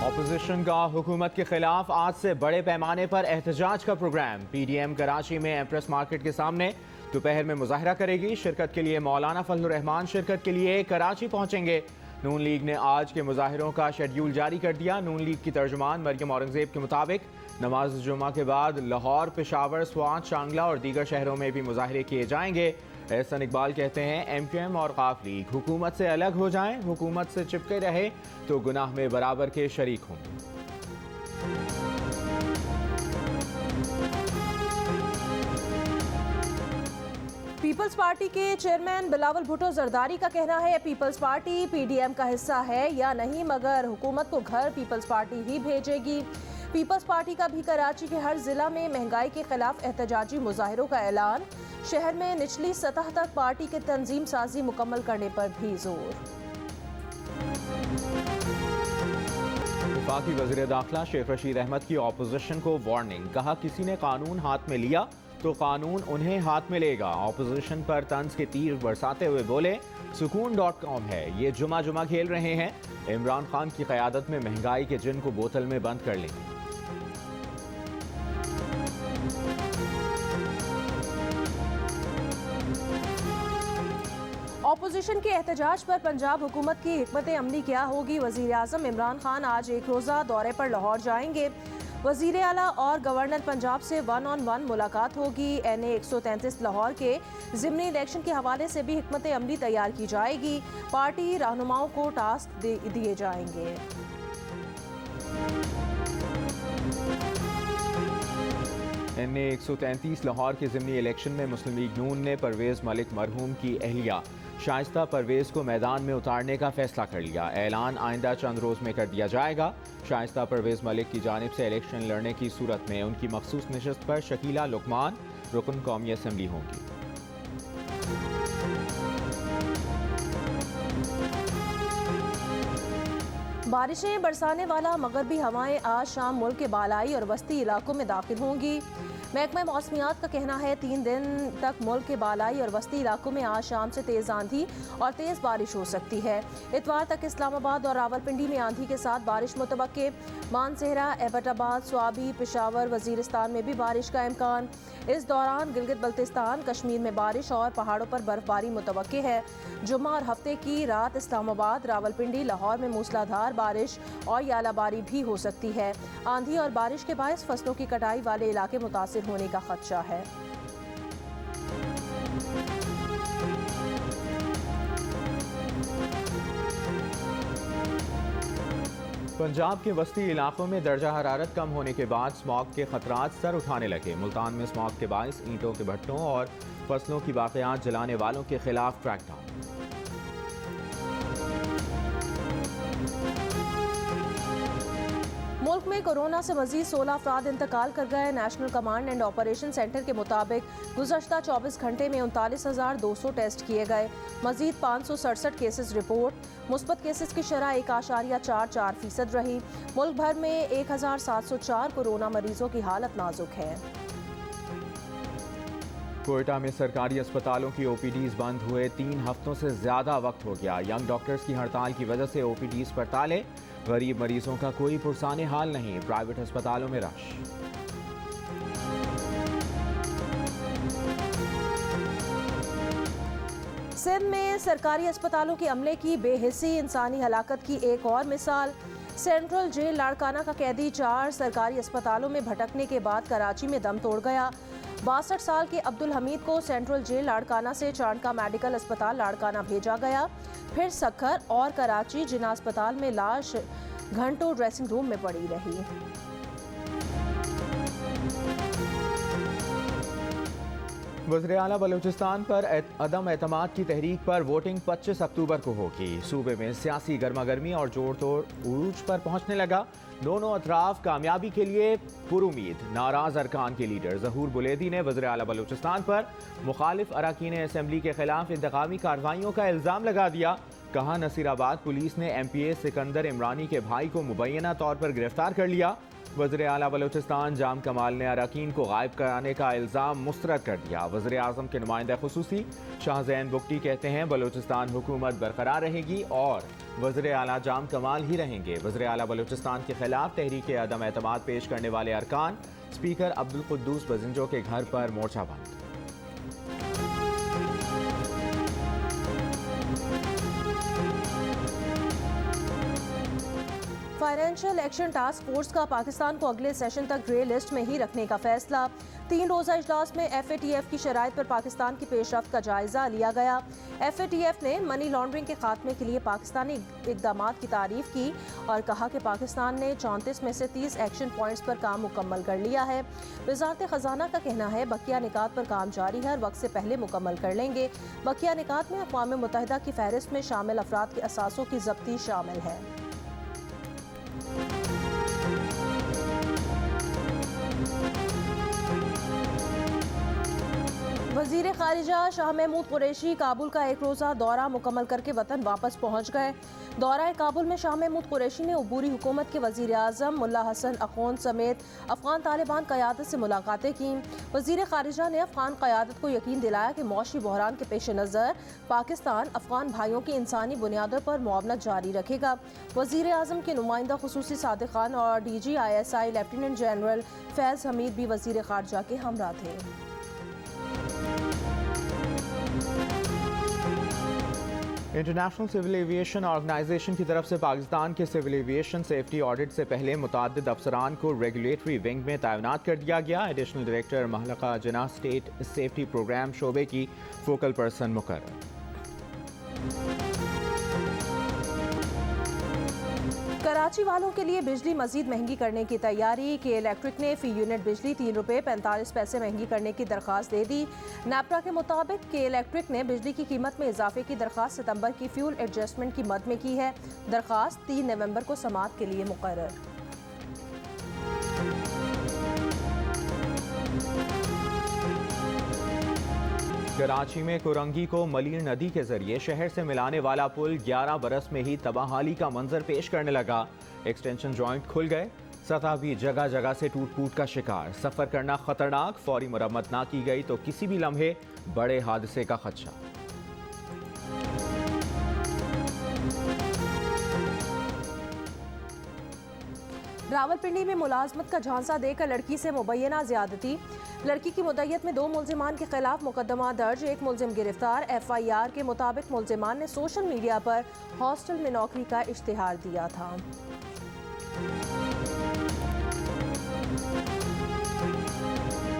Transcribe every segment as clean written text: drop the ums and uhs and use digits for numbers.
Opposition का हुकूमत के खिलाफ आज से बड़े पैमाने पर एहतजाज का प्रोग्राम। पीडीएम कराची में एम्प्रेस मार्केट के सामने दोपहर में मुजाहरा करेगी। शिरकत के लिए मौलाना फजलुर रहमान शिरकत के लिए कराची पहुंचेंगे। नून लीग ने आज के मुजाहिरों का शेड्यूल जारी कर दिया। नून लीग की तर्जुमान मरियम औरंगजेब के मुताबिक नमाज जुमा के बाद लाहौर, पेशावर, स्वात, शांगला और दीगर शहरों में भी मुजाहरे किए जाएंगे। एहसन इकबाल कहते हैं एमक्यूएम और काफ लीग हुकूमत से अलग हो जाएं, हुकूमत से चिपके रहे तो गुनाह में बराबर के शरीक हों। पीपल्स पार्टी के चेयरमैन बिलावल भुट्टो जरदारी का कहना है पीपल्स पार्टी पीडीएम का हिस्सा है या नहीं, मगर हुकूमत को घर पीपल्स पार्टी ही भेजेगी। पीपल्स पार्टी का भी कराची के हर जिला में महंगाई के खिलाफ एहतजाजी मुजाहिरों का ऐलान। शहर में निचली सतह तक पार्टी के तंजीम साजी मुकम्मल करने पर भी जोर। वफाकी वज़ीर दाखिला शेख रशीद अहमद की ऑपोजिशन को वार्निंग। कहा किसी ने कानून हाथ में लिया तो कानून उन्हें हाथ में लेगा। ऑपोजिशन पर तंज के तीर बरसाते हुए बोले सुकून.com है, ये जुमा जुमा खेल रहे हैं। इमरान खान की क़यादत में महंगाई के जिन को बोतल में बंद कर लेंगे। ऑपोजिशन के एहतजाज पर पंजाब हुकूमत की हिकमत अमली क्या होगी। वज़ीर आज़म इमरान खान आज एक रोज़ा दौरे पर लाहौर जाएंगे। वज़ीर आला और गवर्नर पंजाब से 1-on-1 मुलाकात होगी। NA 133 लाहौर के ज़िमनी इलेक्शन के हवाले से भी हिकमत अमली तैयार की जाएगी। पार्टी रहनुमाओं को टास्क दिए जाएंगे। NA 133 लाहौर के ज़िमनी इलेक्शन में मुस्लिम लीग नून ने परवेज़ मलिक मरहूम की अहलिया शाइस्ता परवेज़ को मैदान में उतारने का फैसला कर लिया। ऐलान आइंदा चंद रोज़ में कर दिया जाएगा। शाइस्ता परवेज़ मलिक की जानिब से इलेक्शन लड़ने की सूरत में उनकी मखसूस नशस्त पर शकीला लुकमान रुकन कौमी असम्बली होंगी। बारिशें बरसाने वाला मगरबी हवाएं आज शाम मुल्क के बालाई और वस्ती इलाकों में दाखिल होंगी। महकमा मौसमियात का कहना है 3 दिन तक मुल्क के बालाई और वस्ती इलाकों में आज शाम से तेज़ आंधी और तेज़ बारिश हो सकती है। इतवार तक इस्लामाबाद और रावलपिंडी में आंधी के साथ बारिश मुतवक्के। मानसेहरा, एबटाबाद, स्वाबी, पेशावर, वजीरिस्तान में भी बारिश का इम्कान। इस दौरान गिलगित बल्तिस्तान, कश्मीर में बारिश और पहाड़ों पर बर्फबारी मुतवक्के है। जुम्मा और हफ्ते की रात इस्लामाबाद, रावलपिंडी, लाहौर में मूसलाधार बारिश और यालाबारी भी हो सकती है। आंधी और बारिश के बायस फसलों की कटाई वाले इलाके मुतासिर होने का खदशा है। पंजाब के वस्ती इलाकों में दर्जा हरारत कम होने के बाद स्मॉग के खतरात सर उठाने लगे। मुल्तान में स्मॉग के बायस ईंटों के भट्टों और फसलों की बाक़ियात जलाने वालों के खिलाफ क्रैकडाउन। मुल्क में कोरोना से मजीद 16 अफराद इंतकाल कर गए। National command and operation centre के मुताबिक गुज़श्ता 24 घंटे में 39,200 टेस्ट किए गए। मजीद 567 केसेस रिपोर्ट। मुस्बत केसेस की शरह 1.44% रही। मुल्क भर में 1,704 कोरोना मरीजों की हालत नाजुक है। कोयटा में सरकारी अस्पतालों की OPDs बंद हुए 3 हफ्तों से ज़्यादा वक्त हो गया। यंग डॉक्टर्स की हड़ताल की वजह से OPDs पर ताले। गरीब मरीजों का कोई पुरसाने हाल नहीं। प्राइवेट अस्पतालों में रश। सिंध में सरकारी अस्पतालों के अमले की बेहिस्सी इंसानी हलाकत की एक और मिसाल। सेंट्रल जेल लाड़काना का कैदी 4 सरकारी अस्पतालों में भटकने के बाद कराची में दम तोड़ गया। 62 साल के अब्दुल हमीद को सेंट्रल जेल लाड़काना से चांडका मेडिकल अस्पताल लाड़काना भेजा गया। फिर सक्खर और कराची जिना अस्पताल में लाश घंटों ड्रेसिंग रूम में पड़ी रही। वज़ीर आला बलूचिस्तान पर अदम एतमाद की तहरीक पर वोटिंग 25 अक्टूबर को होगी। सूबे में सियासी गर्मा गर्मी और जोड़ तोड़ उरूज पर पहुंचने लगा। दोनों अतराफ कामयाबी के लिए पुरुमीद। नाराज अरकान के लीडर ज़हूर बुलेदी ने वज़ीर आला बलूचिस्तान पर मुखालिफ अरकान असम्बली के खिलाफ इंतकामी कार्रवाइयों का इल्ज़ाम लगा दिया। कहा नसीराबाद पुलिस ने MPA सिकंदर इमरानी के भाई को मुबैना तौर पर गिरफ्तार कर लिया। वज़ीर आला बलूचिस्तान जाम कमाल ने अरकान को गायब कराने का इल्ज़ाम मुस्तरद कर दिया। वज़ीर आज़म के नुमाइंदा खुसूसी शाहज़ैन बुगटी कहते हैं बलूचिस्तान हुकूमत बरकरार रहेगी और वज़ीर आला जाम कमाल ही रहेंगे। वज़ीर आला बलूचिस्तान के खिलाफ तहरीक अदम एतमाद पेश करने वाले अरकान स्पीकर अब्दुल कुद्दूस बजिंजो के घर पर मोर्चा बंद। फाइनेंशियल एक्शन टास्क फोर्स का पाकिस्तान को अगले सेशन तक ग्रे लिस्ट में ही रखने का फैसला। 3 रोज़ा इजलास में FATF की शराइत पर पाकिस्तान की पेशरफ्त का जायजा लिया गया। FATF ने मनी लॉन्ड्रिंग के खात्मे के लिए पाकिस्तानी इकदाम की तारीफ की और कहा कि पाकिस्तान ने 34 में से 30 एक्शन पॉइंट्स पर काम मुकम्मल कर लिया है। वजारत ख़जाना का कहना है बकिया निकात पर काम जारी है और वक्त से पहले मुकम्मल कर लेंगे। बकिया निकात में अक़वाम मुत्तहिदा की फहरिस्त में शामिल अफराद के असासों की ज़ब्ती शामिल है। वज़ीर ख़ारिजा शाह महमूद कुरैशी काबुल का एक रोज़ा दौरा मुकम्मल करके वतन वापस पहुँच गए। दौरा काबुल में शाह महमूद कुरैशी ने अबूरी हुकूमत के वज़ीर आज़म मुल्ला हसन अखौन समेत अफ़गान तालिबान क़यादत से मुलाकातें की। वज़ीर ख़ारिजा ने अफ़गान क़यादत को यकीन दिलाया कि मौशी बहरान के पेश नज़र पाकिस्तान अफ़गान भाइयों की इंसानी बुनियादों पर मुआवनत जारी रखेगा। वज़ीर आज़म के नुमाइंदा खुसूसी सादिक खान और DG ISI लेफ्टिनेंट जनरल फैज़ हमीद भी वज़ीर ख़ारिजा के हमरा थे। इंटरनेशनल सिविल एविएशन ऑर्गेनाइजेशन की तरफ से पाकिस्तान के सिविल एविएशन सेफ्टी ऑडिट से पहले मुतअद्दिद अफसरान को रेगुलेटरी विंग में तैनात कर दिया गया। एडिशनल डायरेक्टर महलका जना स्टेट सेफ्टी प्रोग्राम शोबे की फोकल पर्सन मुकर्रर। कराची वालों के लिए बिजली मजीद महंगी करने की तैयारी। के इलेक्ट्रिक ने फी यूनिट बिजली ₹3.45 महंगी करने की दरख्वास्त दे दी। नेपरा के मुताबिक के इलेक्ट्रिक ने बिजली की कीमत में इजाफे की दरख्वास्त सितंबर की फ्यूल एडजस्टमेंट की मद में की है। दरख्वास्त 3 नवंबर को समाअत के लिए मुकर्रर। कराची में कुरंगी को मलीर नदी के जरिए शहर से मिलाने वाला पुल 11 बरस में ही तबाहाली का मंजर पेश करने लगा। एक्सटेंशन जॉइंट खुल गए, सतह भी जगह जगह से टूट फूट का शिकार। सफर करना खतरनाक, फौरी मरम्मत ना की गई तो किसी भी लम्हे बड़े हादसे का खदशा। रावलपिंडी में मुलाजमत का झांसा देकर लड़की से मुबैना ज्यादती। लड़की की मुद्दत में 2 मुल्जिमान के खिलाफ मुकदमा दर्ज, 1 मुल्जिम गिरफ्तार। FIR के मुताबिक मुल्जिमान ने सोशल मीडिया पर हॉस्टल में नौकरी का इश्तिहार दिया था।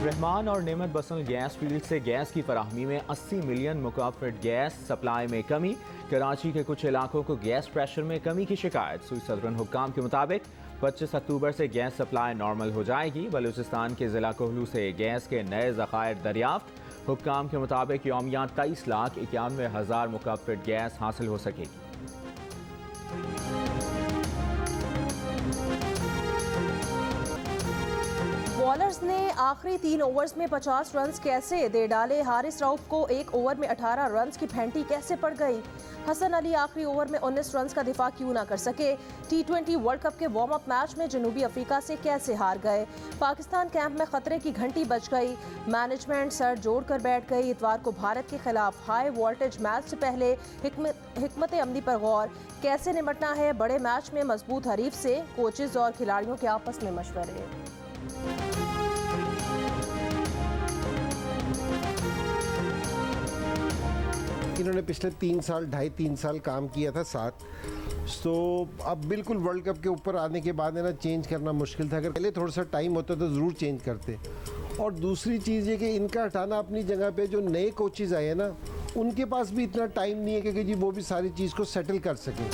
रहमान और नेमत बसल गैस फील्ड से गैस की फराहमी में 80 मिलियन मुकाब फीट गैस सप्लाई में कमी। कराची के कुछ इलाकों को गैस प्रेशर में कमी की शिकायत। सूई सदरन हुक्काम के मुताबिक 25 अक्टूबर से गैस सप्लाई नॉर्मल हो जाएगी। बलूचिस्तान के ज़िला कोहलू से गैस के नए ज़खायर दरियाफ्त। हुक्काम के मुताबिक यौमिया 23,91,000 मुकाब फीट गैस हासिल हो सकेगी। बॉलर्स ने आखिरी 3 ओवर्स में 50 रन कैसे दे डाले। हारिस रऊफ को 1 ओवर में 18 रन की फेंटी कैसे पड़ गई। हसन अली आखिरी ओवर में 19 रन का दिफा क्यों ना कर सके। T20 वर्ल्ड कप के वार्म अप मैच में जनूबी अफ्रीका से कैसे हार गए। पाकिस्तान कैंप में खतरे की घंटी बज गई। मैनेजमेंट सर जोड़कर बैठ गई। इतवार को भारत के खिलाफ हाई वोल्टेज मैच से पहले हिकमत अमली पर गौर। कैसे निपटना है बड़े मैच में मजबूत हरीफ से। कोचेज और खिलाड़ियों के आपस में मशवरे। इन्होंने पिछले 3 साल 2.5-3 साल काम किया था साथ, तो अब बिल्कुल वर्ल्ड कप के ऊपर आने के बाद है ना चेंज करना मुश्किल था। अगर पहले थोड़ा सा टाइम होता तो ज़रूर चेंज करते। और दूसरी चीज़ ये कि इनका हटाना अपनी जगह पे जो नए कोचेज़ आए हैं ना, उनके पास भी इतना टाइम नहीं है कि जी वो भी सारी चीज़ को सेटल कर सकें।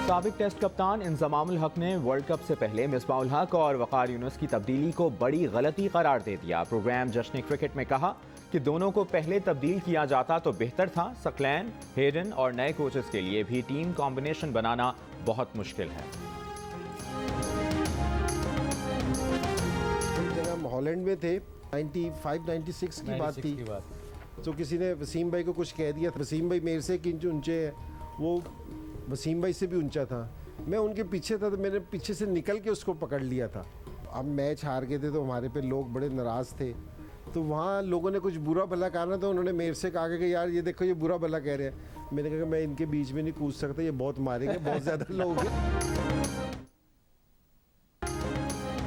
साबिक टेस्ट कप्तान इंजमामुल हक ने वर्ल्ड कप से पहले मिसबाहुल हक और वकार यूनुस की तब्दीली को बड़ी गलती करार दे दिया। प्रोग्राम जश्न क्रिकेट में कहा कि दोनों को पहले तब्दील किया जाता तो बेहतर था। सकलैन, हेडन और नए कोचेस के लिए भी टीम कॉम्बिनेशन बनाना बहुत मुश्किल है। जब हॉलैंड में थे 95-96 की बात थी, तो किसी ने वसीम भाई को कुछ कह दिया था। वसीम भाई मेरे से एक इंच ऊंचे है, वो वसीम भाई से भी ऊंचा था। मैं उनके पीछे था तो मैंने पीछे से निकल के उसको पकड़ लिया था। अब मैच हार गए थे तो हमारे पे लोग बड़े नाराज़ थे, तो वहाँ लोगों ने कुछ बुरा भला कहा ना, तो उन्होंने मेरे से कहा कि यार ये देखो ये बुरा भला कह रहे हैं। मैंने कहा कि मैं इनके बीच में नहीं कूद सकता, ये बहुत मारेंगे, बहुत ज़्यादा लोग हैं।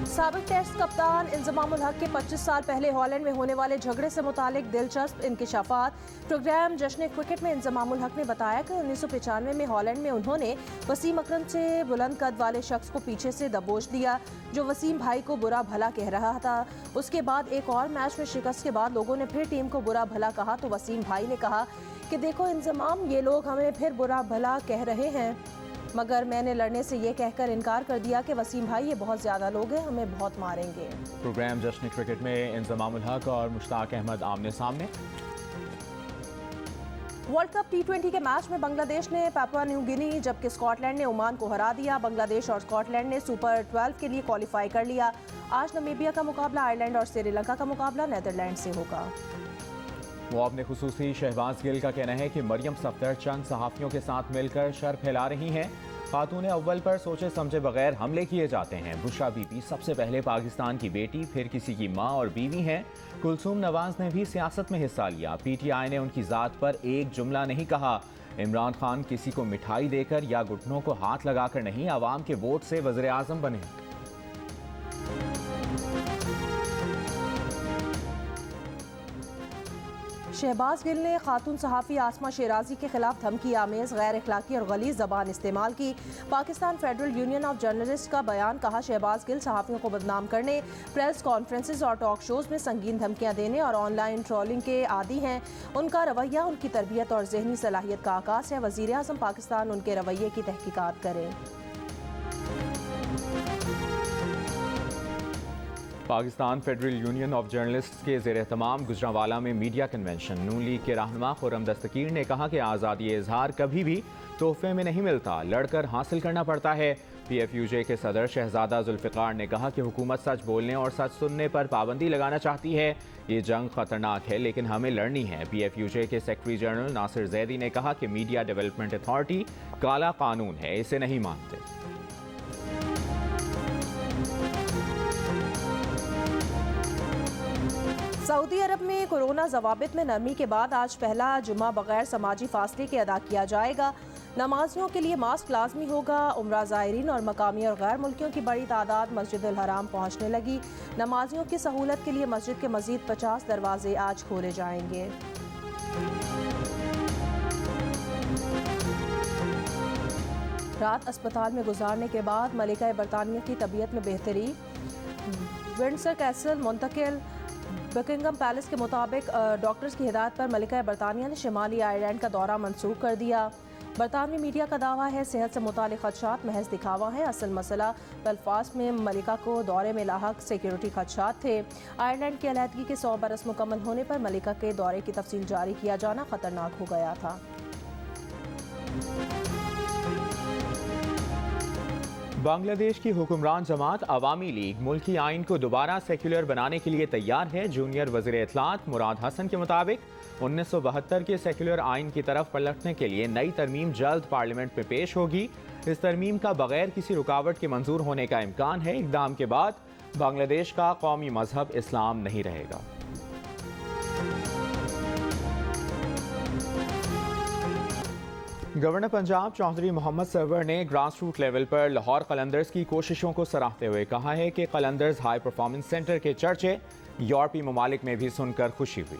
साबिक टेस्ट कप्तान इंजमामुल हक के 25 साल पहले हॉलैंड में होने वाले झगड़े से मुतालिक दिलचस्प इंकिशाफात। प्रोग्राम जश्न क्रिकेट में इंजमामुल हक ने बताया कि 1995 में हॉलैंड में उन्होंने वसीम अकरम से बुलंद कद वाले शख्स को पीछे से दबोच दिया जो वसीम भाई को बुरा भला कह रहा था। उसके बाद एक और मैच में शिकस्त के बाद लोगों ने फिर टीम को बुरा भला कहा तो वसीम भाई ने कहा कि देखो इंजमाम, ये लोग हमें फिर बुरा भला कह रहे हैं, मगर मैंने लड़ने से ये कहकर इनकार कर दिया कि वसीम भाई ये बहुत ज़्यादा लोग हैं, हमें बहुत मारेंगे। प्रोग्राम जश्न क्रिकेट में इंजमामुल हक और मुश्ताक अहमद आमने सामने। वर्ल्ड कप T20 के मैच में बांग्लादेश ने पापुआ न्यू गिनी जबकि स्कॉटलैंड ने ओमान को हरा दिया। बांग्लादेश और स्कॉटलैंड ने सुपर 12 के लिए क्वालिफाई कर लिया। आज नमीबिया का मुकाबला आयरलैंड और श्रीलंका का मुकाबला नीदरलैंड से होगा। वो अपने खुसूसी शहबाज गिल का कहना है कि मरियम सफदर चंद सहाफ़ियों के साथ मिलकर शर फैला रही हैं। खातून अव्वल पर सोचे समझे बगैर हमले किए जाते हैं। बुशरा बीबी सबसे पहले पाकिस्तान की बेटी, फिर किसी की माँ और बीवी हैं। कुलसूम नवाज ने भी सियासत में हिस्सा लिया। PTI ने उनकी ज़ात पर एक जुमला नहीं कहा। इमरान खान किसी को मिठाई देकर या घुटनों को हाथ लगाकर नहीं, आवाम के वोट से वज़ीर आज़म बने। शहबाज गिल ने खातून सहाफ़ी आसमा शेराजी के खिलाफ धमकी आमेज़, गैर अखलाकी और गलीज़ ज़बान इस्तेमाल की। Pakistan federal union of journalist का बयान कहा शहबाज गिल सहाफ़ियों को बदनाम करने, प्रेस कॉन्फ्रेंसेस और टॉक शोज़ में संगीन धमकियाँ देने और ऑनलाइन ट्रोलिंग के आदी हैं। उनका रवैया उनकी तरबियत और जहनी सलाहियत का आकाश है। वज़ीर आज़म पाकिस्तान उनके रवैये की तहकीकात करे। Pakistan federal union of journalists के ज़ेर एहतमाम गुजरांवाला में मीडिया कन्वेंशन। नून लीग के रहनुमा खुर्रम दस्तगीर ने कहा कि आज़ादी इजहार कभी भी तोहफे में नहीं मिलता, लड़कर हासिल करना पड़ता है। PFUJ के सदर शहजादा जुल्फ़िकार ने कहा कि हुकूमत सच बोलने और सच सुनने पर पाबंदी लगाना चाहती है। ये जंग ख़तरनाक है लेकिन हमें लड़नी है। PFUJ के सेक्रेटरी जनरल नासिर जैदी ने कहा कि मीडिया डेवलपमेंट अथॉरिटी काला कानून है, इसे नहीं मानते। सऊदी अरब में कोरोना जवाबित में नरमी के बाद आज पहला जुमा बगैर समाजी फासले के अदा किया जाएगा। नमाजियों के लिए मास्क लाजमी होगा। उम्रा ज़ायरीन और मकामी और गैर मुल्कियों की बड़ी तादाद मस्जिद अल हराम पहुँचने लगी। नमाजियों की सहूलत के लिए मस्जिद के मज़ीद 50 दरवाजे आज खोले जाएंगे। रात अस्पताल में गुजारने के बाद मलिका बरतानिया की तबीयत में बेहतरी। विंडसर कैसल मुंतकिल। बकिंगम पैलेस के मुताबिक डॉक्टर्स की हिदायत पर मलिका बरतानिया ने शिमाली आयरलैंड का दौरा मंसूख कर दिया। बरतानवी मीडिया का दावा है सेहत से मुतालिक खदशात महज दिखावा है। असल मसला बेलफास्ट में मलिका को दौरे में लाहक सिक्योरिटी खदशात थे। आयरलैंड की अलहदगी के 100 बरस मुकम्मल होने पर मलिका के दौरे की तफसील जारी किया जाना खतरनाक हो गया था। बांग्लादेश की हुक्मरान जमात अवामी लीग मुल्की आइन को दोबारा सेक्युलर बनाने के लिए तैयार है। जूनियर वज़ीर इत्तलात मुराद हसन के मुताबिक 1972 के सेक्युलर आइन की तरफ पलटने के लिए नई तरमीम जल्द पार्लियामेंट में पेश होगी। इस तरमीम का बगैर किसी रुकावट के मंजूर होने का इम्कान है। इक़दाम के बाद बांग्लादेश का कौमी मजहब इस्लाम नहीं रहेगा। गवर्नर पंजाब चौधरी मोहम्मद सरवर ने ग्रास रूट लेवल पर लाहौर कलंदर्स की कोशिशों को सराहते हुए कहा है कि कलंदर्स हाई परफॉर्मेंस सेंटर के चर्चे यूरोपीय ममालिक में भी सुनकर खुशी हुई।